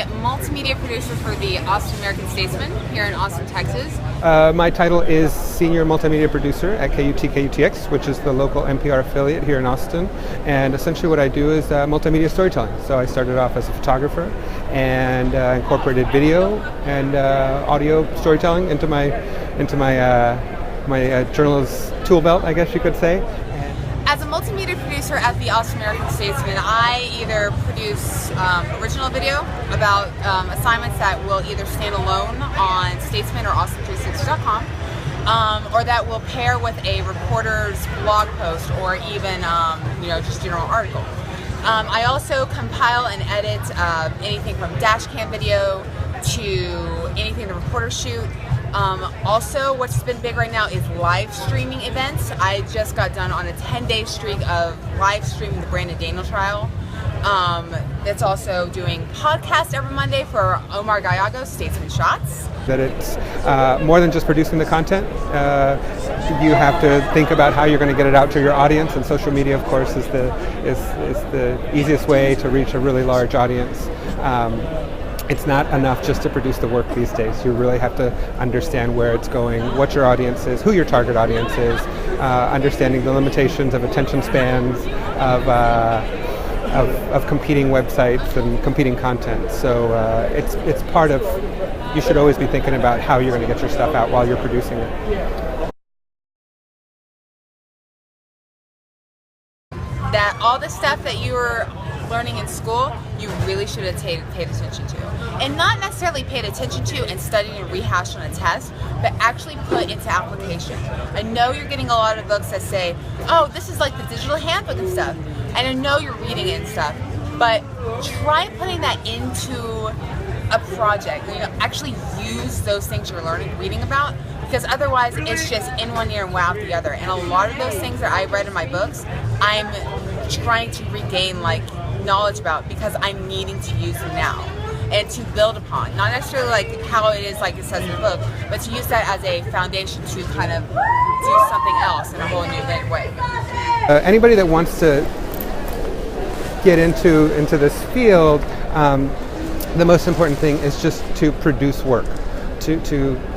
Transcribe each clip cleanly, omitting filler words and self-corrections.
a multimedia producer for the Austin American-Statesman here in Austin, Texas. My title is Senior Multimedia Producer at KUT-KUTX, which is the local NPR affiliate here in Austin. And essentially what I do is multimedia storytelling. So I started off as a photographer and incorporated video and audio storytelling into my journalist tool belt, I guess you could say. As a multimedia producer at the Austin American-Statesman, I either produce original video about assignments that will either stand alone on Statesman or Austin360.com, or that will pair with a reporter's blog post or even just general article. I also compile and edit anything from dash cam video to anything the reporters shoot. Also, what's been big right now is live streaming events. I just got done on a 10-day streak of live streaming the Brandon Daniel trial. That's also doing podcasts every Monday for Omar Gallegos, Statesman Shots. That it's more than just producing the content. You have to think about how you're going to get it out to your audience, and social media, of course, is the easiest way to reach a really large audience. It's not enough just to produce the work these days. You really have to understand where it's going, what your audience is, who your target audience is, understanding the limitations of attention spans, of competing websites and competing content. So it's part of, you should always be thinking about how you're going to get your stuff out while you're producing it. That all the stuff that you were learning in school, you really should have paid attention to. And not necessarily paid attention to and studied and rehashed on a test, but actually put into application. I know you're getting a lot of books that say, oh, this is like the digital handbook and stuff. And I know you're reading it and stuff, but try putting that into a project. Actually use those things you're reading about, because otherwise it's just in one ear and out the other. And a lot of those things that I read in my books, I'm trying to regain knowledge about, because I'm needing to use them now and to build upon, not necessarily like how it is like it says in the book, but to use that as a foundation to kind of do something else in a whole new way. Anybody that wants to get into this field, the most important thing is just to produce work. To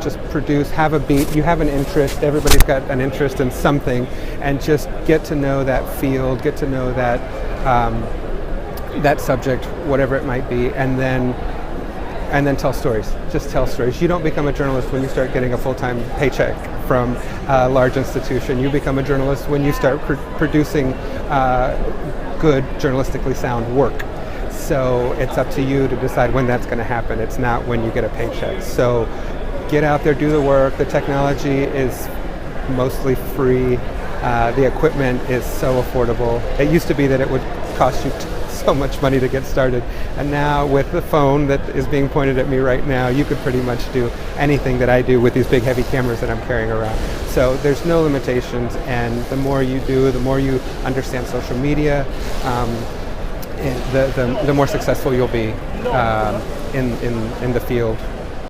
just produce, have a beat, you have an interest, everybody's got an interest in something, and just get to know that field, get to know that that subject, whatever it might be, and then tell stories. Just tell stories. You don't become a journalist when you start getting a full-time paycheck from a large institution. You become a journalist when you start producing good, journalistically sound work. So it's up to you to decide when that's going to happen. It's not when you get a paycheck. So get out there, do the work. The technology is mostly free. The equipment is so affordable. It used to be that it would cost you so much money to get started. And now with the phone that is being pointed at me right now, you could pretty much do anything that I do with these big heavy cameras that I'm carrying around. So there's no limitations, and the more you do, the more you understand social media, the more successful you'll be in the field.